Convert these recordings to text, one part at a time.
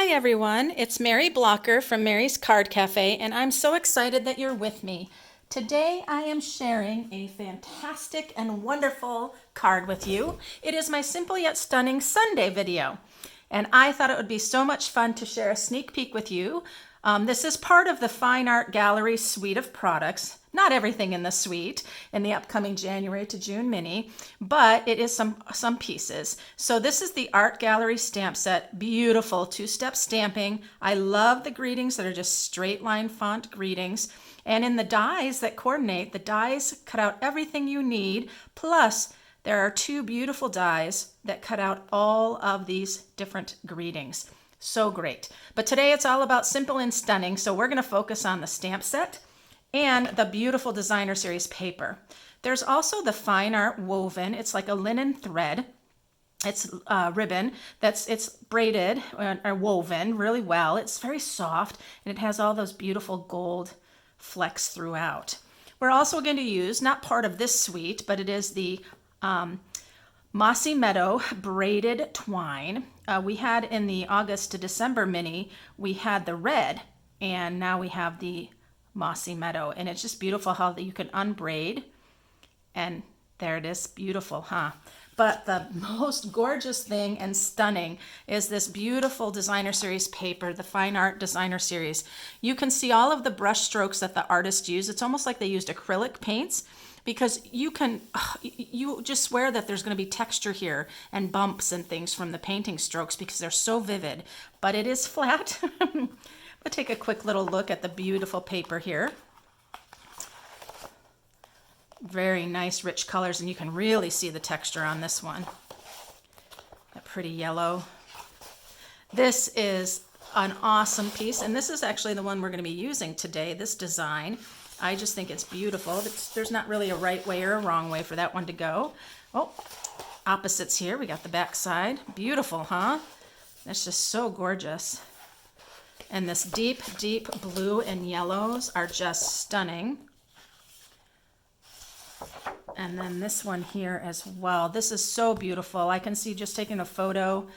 Hi everyone, it's Mary Blocker from Mary's Card Cafe, and I'm so excited that you're with me. Today I am sharing a fantastic and wonderful card with you. It is my Simple Yet Stunning Sunday video, and I thought it would be so much fun to share a sneak peek with you. This is part of the Fine Art Gallery suite of products. Not everything in the suite in the upcoming January to June mini, but it is some pieces. So this is the Art Gallery stamp set. Beautiful two-step stamping. I love the greetings that are just straight line font greetings. And in the dies that coordinate, the dies cut out everything you need. Plus, there are two beautiful dies that cut out all of these different greetings. So great. But today it's all about simple and stunning. So we're going to focus on the stamp set and the beautiful designer series paper. There's also the fine art woven. It's like a linen thread. It's ribbon it's braided or woven really well. It's very soft and it has all those beautiful gold flecks throughout. We're also going to use, not part of this suite, but it is the Mossy Meadow braided twine. We had in the August to December mini, we had the red, and now we have the Mossy Meadow, and it's just beautiful how you can unbraid, and there it is, beautiful, huh? But the most gorgeous thing and stunning is this beautiful designer series paper, the Fine Art Designer Series. You can see all of the brush strokes that the artist used. It's almost like they used acrylic paints, because you just swear that there's going to be texture here and bumps and things from the painting strokes because they're so vivid, but it is flat. We'll take a quick little look at the beautiful paper here. Very nice rich colors, and you can really see the texture on this one. That pretty yellow. This is an awesome piece, and this is actually the one we're going to be using today, this design. I just think it's beautiful. There's not really a right way or a wrong way for that one to go. Oh, opposites here. We got the back side. Beautiful, huh? That's just so gorgeous. And this deep, deep blue and yellows are just stunning. And then this one here as well. This is so beautiful. I can see just taking a photo,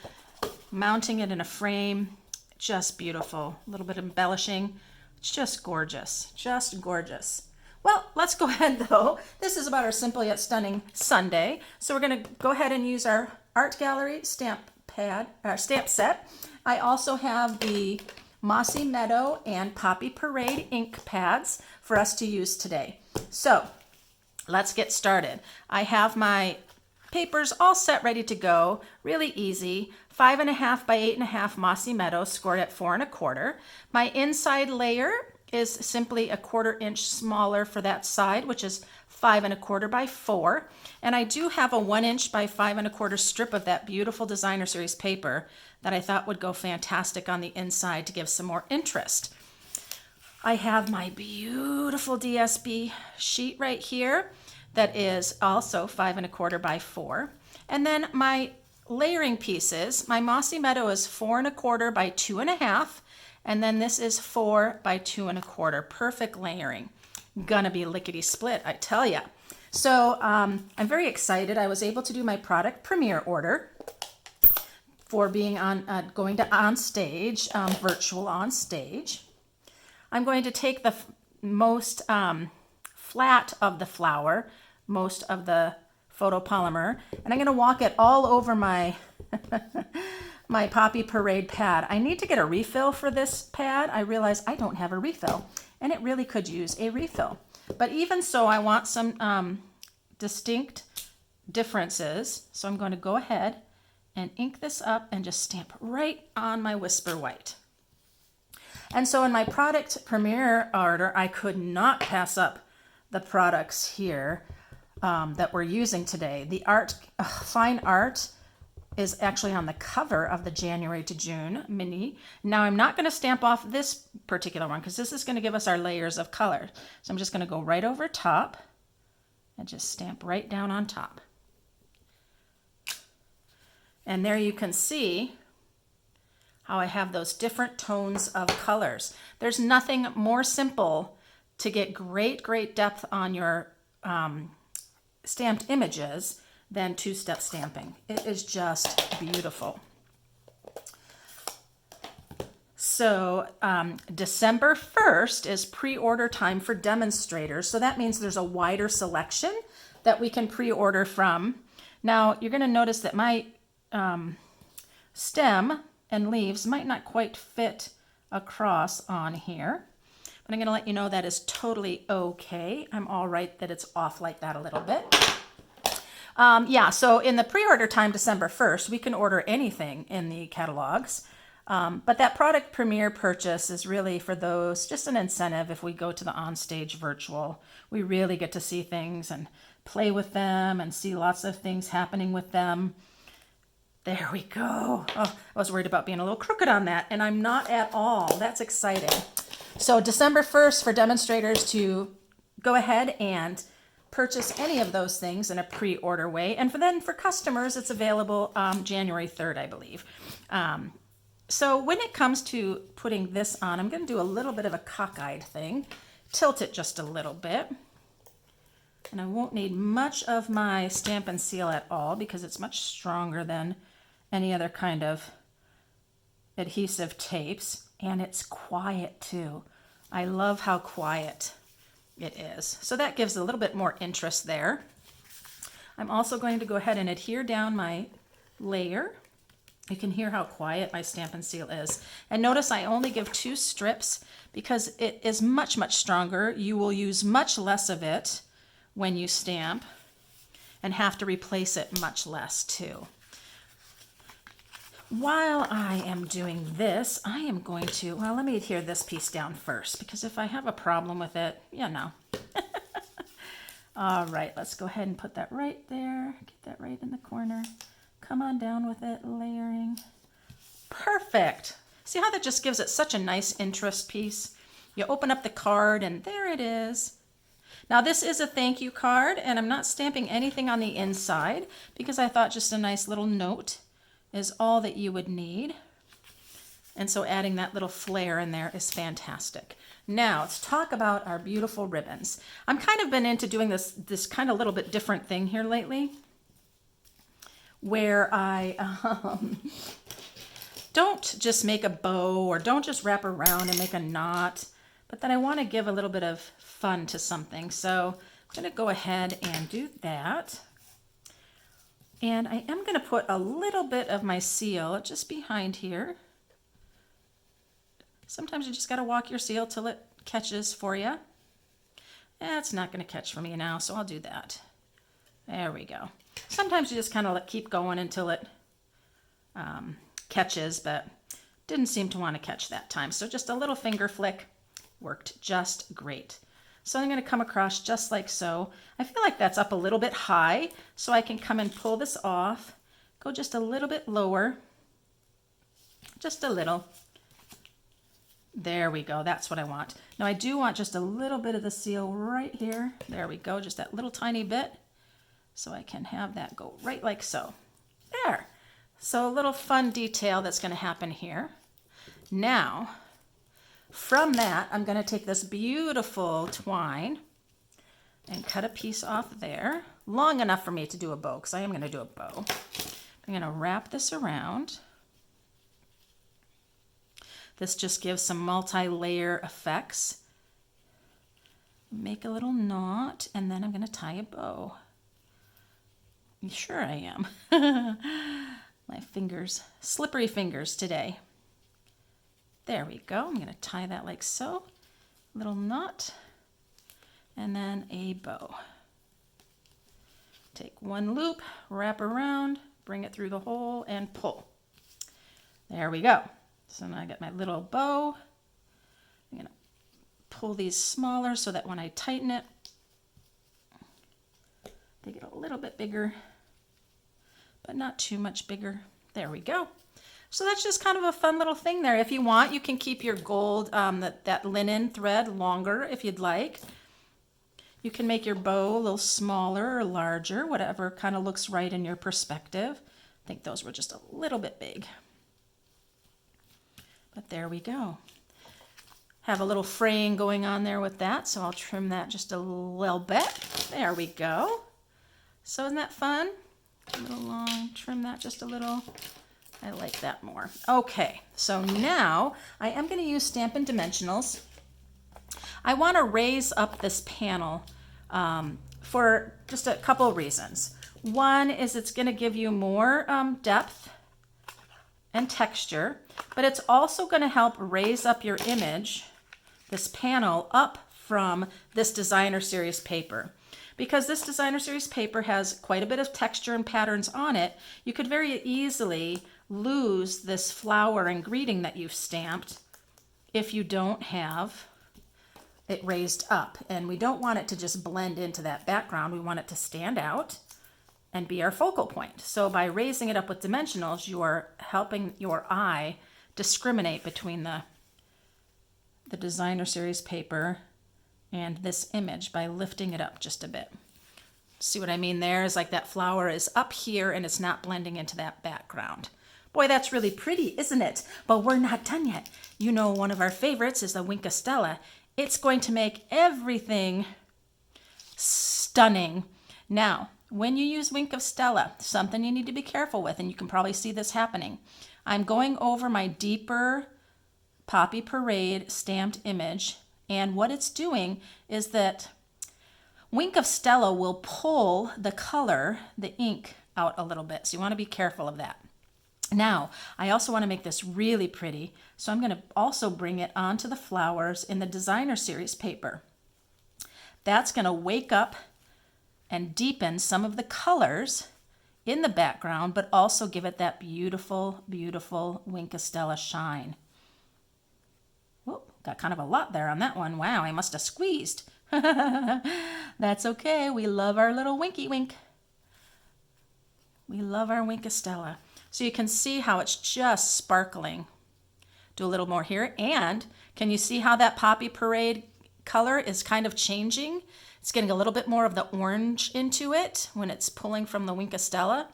mounting it in a frame. Just beautiful. A little bit of embellishing. It's just gorgeous, just gorgeous. Well, let's go ahead though. This is about our Simple Yet Stunning Sunday. So we're gonna go ahead and use our Art Gallery stamp set. I also have the Mossy Meadow and Poppy Parade ink pads for us to use today. So let's get started. I have my papers all set, ready to go. Really easy. 5.5 by 8.5 Mossy Meadow, scored at 4 1/4. My inside layer is simply 1/4 inch smaller for that side, which is 5 1/4 by 4. And I do have a 1 inch by 5 1/4 strip of that beautiful designer series paper that I thought would go fantastic on the inside to give some more interest. I have my beautiful DSB sheet right here that is also 5 1/4 by 4. And then my layering pieces, my Mossy Meadow is 4 1/4 by 2 1/2, and then this is 4 by 2 1/4. Perfect layering. Gonna be lickety split, I tell ya. So I'm very excited. I was able to do my product premiere order for being on going to on stage, virtual on stage. I'm going to take the most flat of the flower, most of the photopolymer, and I'm going to walk it all over my my Poppy Parade pad. I need to get a refill for this pad. I realize I don't have a refill, and it really could use a refill. But even so, I want some distinct differences, so I'm going to go ahead and ink this up and just stamp right on my Whisper White. And so in my product premiere order, I could not pass up the products here that we're using today. The Fine Art is actually on the cover of the January to June mini. Now I'm not going to stamp off this particular one because this is going to give us our layers of color. So I'm just going to go right over top and just stamp right down on top. And there you can see how I have those different tones of colors. There's nothing more simple to get great, great depth on your stamped images than two-step stamping. It is just beautiful. So December 1st is pre-order time for demonstrators. So that means there's a wider selection that we can pre-order from. Now you're going to notice that my stem and leaves might not quite fit across on here. But I'm going to let you know that is totally okay. I'm all right that it's off like that a little bit. Yeah, so in the pre-order time, December 1st, we can order anything in the catalogs. But that product premiere purchase is really for those, just an incentive if we go to the onstage virtual. We really get to see things and play with them and see lots of things happening with them. There we go. Oh, I was worried about being a little crooked on that, and I'm not at all. That's exciting. So December 1st for demonstrators to go ahead and purchase any of those things in a pre-order way. And then for customers, it's available January 3rd, I believe. So when it comes to putting this on, I'm going to do a little bit of a cockeyed thing. Tilt it just a little bit. And I won't need much of my Stampin' Seal at all because it's much stronger than any other kind of adhesive tapes. And it's quiet too. I love how quiet it is. So that gives a little bit more interest there. I'm also going to go ahead and adhere down my layer. You can hear how quiet my Stampin' Seal is. And notice I only give 2 strips because it is much, much stronger. You will use much less of it when you stamp and have to replace it much less too. While I am doing this, I am going to, well, let me adhere this piece down first because if I have a problem with it, you know. All right, let's go ahead and put that right there. Get that right in the corner. Come on down with it, layering. Perfect. See how that just gives it such a nice interest piece? You open up the card and there it is. Now this is a thank you card and I'm not stamping anything on the inside because I thought just a nice little note is all that you would need. And so adding that little flair in there is fantastic. Now let's talk about our beautiful ribbons. I'm kind of been into doing this kind of little bit different thing here lately where I don't just make a bow or don't just wrap around and make a knot, but then I want to give a little bit of fun to something. So I'm going to go ahead and do that. And I am going to put a little bit of my seal just behind here. Sometimes you just got to walk your seal till it catches for you. It's not going to catch for me now, so I'll do that. There we go. Sometimes you just kind of keep going until it catches, but didn't seem to want to catch that time. So just a little finger flick worked just great. So I'm going to come across just like so. I feel like that's up a little bit high, so I can come and pull this off. Go just a little bit lower. Just a little. There we go. That's what I want. Now I do want just a little bit of the seal right here. There we go. Just that little tiny bit. So I can have that go right like so. There. So a little fun detail that's going to happen here. Now, from that, I'm going to take this beautiful twine and cut a piece off there, long enough for me to do a bow, because I am going to do a bow. I'm going to wrap this around. This just gives some multi-layer effects. Make a little knot, and then I'm going to tie a bow. Sure I am. My fingers, slippery fingers today. There we go. I'm going to tie that like so. Little knot. And then a bow. Take one loop, wrap around, bring it through the hole, and pull. There we go. So now I got my little bow. I'm going to pull these smaller so that when I tighten it, they get a little bit bigger, but not too much bigger. There we go. So that's just kind of a fun little thing there. If you want, you can keep your gold, that linen thread longer if you'd like. You can make your bow a little smaller or larger, whatever kind of looks right in your perspective. I think those were just a little bit big. But there we go. Have a little fraying going on there with that, so I'll trim that just a little bit. There we go. So isn't that fun? A little long, trim that just a little. I like that more. Okay, so now I am going to use Stampin' Dimensionals. I want to raise up this panel for just a couple of reasons. One is it's going to give you more depth and texture, but it's also going to help raise up your image, this panel, up from this designer series paper. Because this designer series paper has quite a bit of texture and patterns on it, you could very easily lose this flower and greeting that you've stamped if you don't have it raised up. And we don't want it to just blend into that background. We want it to stand out and be our focal point. So by raising it up with dimensionals, you are helping your eye discriminate between the designer series paper and this image by lifting it up just a bit. See what I mean there? Is like that flower is up here and it's not blending into that background. Boy, that's really pretty, isn't it? But we're not done yet. You know, one of our favorites is the Wink of Stella. It's going to make everything stunning. Now, when you use Wink of Stella, something you need to be careful with, and you can probably see this happening. I'm going over my deeper Poppy Parade stamped image, and what it's doing is that Wink of Stella will pull the color, the ink, out a little bit. So you want to be careful of that. Now, I also want to make this really pretty, so I'm going to also bring it onto the flowers in the designer series paper. That's going to wake up and deepen some of the colors in the background, but also give it that beautiful, beautiful Wink of Stella shine. Whoop, got kind of a lot there on that one. Wow, I must have squeezed. That's okay. We love our little Winky Wink. We love our Wink of Stella. So you can see how it's just sparkling. Do a little more here. And can you see how that Poppy Parade color is kind of changing? It's getting a little bit more of the orange into it when it's pulling from the Wink of Stella.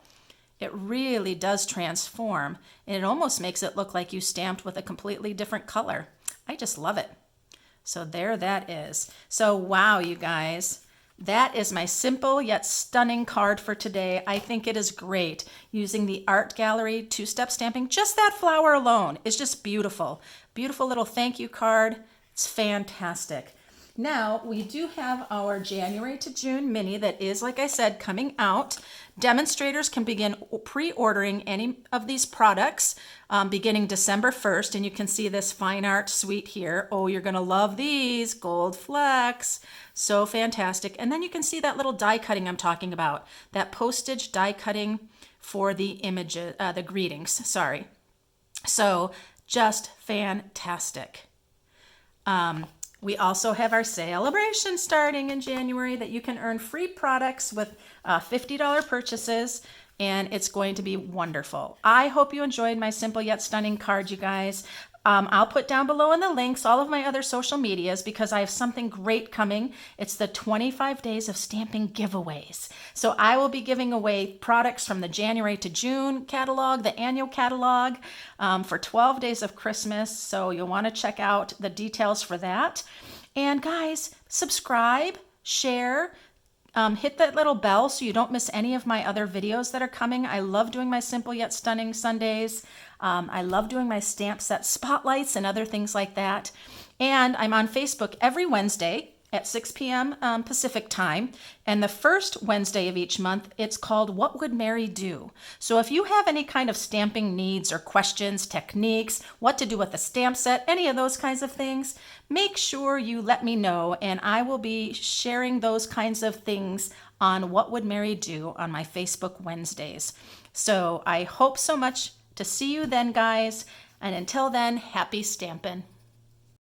It really does transform, and it almost makes it look like you stamped with a completely different color. I just love it. So there that is. So wow, you guys. That is my simple yet stunning card for today. I think it is great using the Art Gallery two-step stamping. Just that flower alone is just beautiful. Beautiful little thank you card. It's fantastic. Now, we do have our January to June mini that is, like I said, coming out. Demonstrators can begin pre-ordering any of these products beginning December 1st, and you can see this fine art suite here. Oh, you're going to love these. Gold flecks. So fantastic. And then you can see that little die cutting I'm talking about, that postage die cutting for the images, the greetings, sorry. So just fantastic. We also have our celebration starting in January that you can earn free products with $50 purchases, and it's going to be wonderful. I hope you enjoyed my simple yet stunning card, you guys. I'll put down below in the links all of my other social medias because I have something great coming. It's the 25 Days of Stampin' Giveaways. So I will be giving away products from the January to June catalog, the annual catalog, for 12 days of Christmas. So you'll want to check out the details for that. And guys, subscribe, share, hit that little bell so you don't miss any of my other videos that are coming. I love doing my Simple Yet Stunning Sundays. I love doing my stamp set spotlights and other things like that. And I'm on Facebook every Wednesday at 6 p.m. Pacific time. And the first Wednesday of each month, it's called What Would Mary Do? So if you have any kind of stamping needs or questions, techniques, what to do with the stamp set, any of those kinds of things, make sure you let me know. And I will be sharing those kinds of things on What Would Mary Do on my Facebook Wednesdays. So I hope so much to see you then, guys. And until then, happy stampin'.